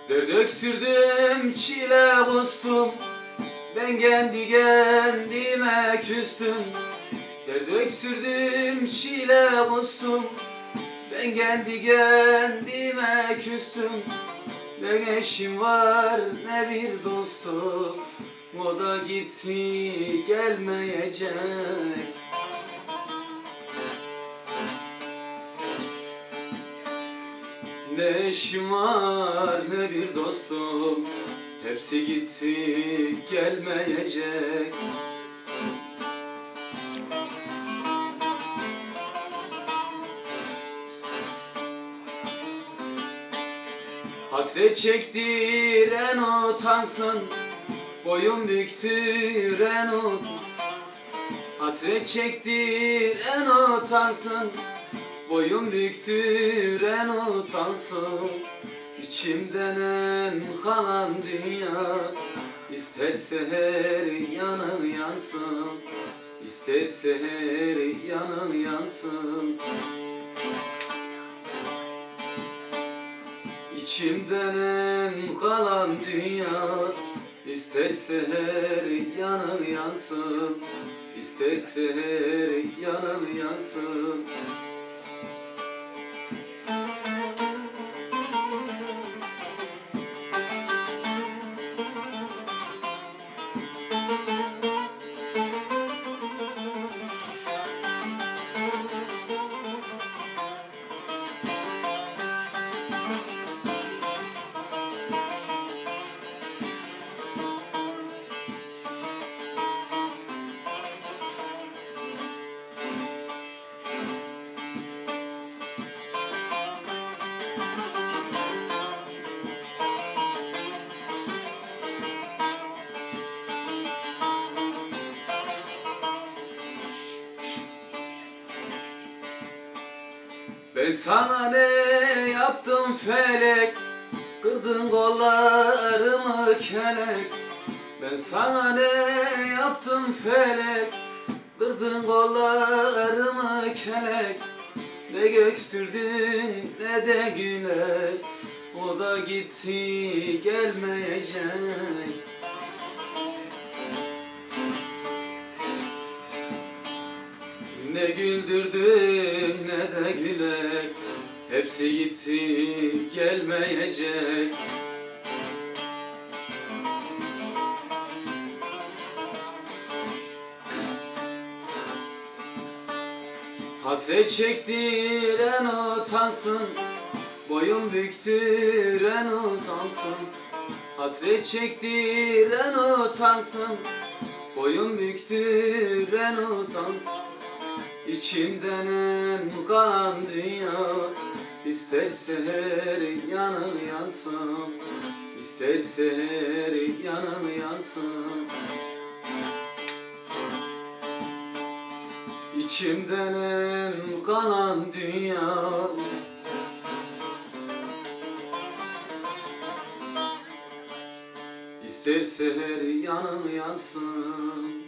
Dert öksürdüm, çile kustum, ben kendi kendime küstüm. Dert öksürdüm, çile kustum, ben kendi kendime küstüm. Ne eşim var ne bir dostum, o da gitti gelmeyecek. Ne eşim var ne bir dostum, hepsi gitti gelmeyecek. Hasret çektiren utansın, boyun büktüren Hasret çektiren utansın, boyun büktüren utansın. İçimden en kalan dünya, isterse her yanı yansın, isterse her yanı yansın. İçimden en kalan dünya, isterse her yanı yansın, isterse her yanı yansın. Ben sana ne yaptım felek, kırdın kollarımı kelek. Ben sana ne yaptım felek, kırdın kollarımı kelek. Ne göksürdün ne de güler, o da gitti gelmeyecek. Ne güldürdün ne de gülek, hepsi gitti gelmeyecek. Hasret çektiren utansın, boyun büktüren utansın. Hasret çektiren utansın, boyun büktüren utansın. İçimden en kalan dünya, isterse her yanı yansın, isterse her yanı yansın. İçimden en kalan dünya, isterse her yanı yansın.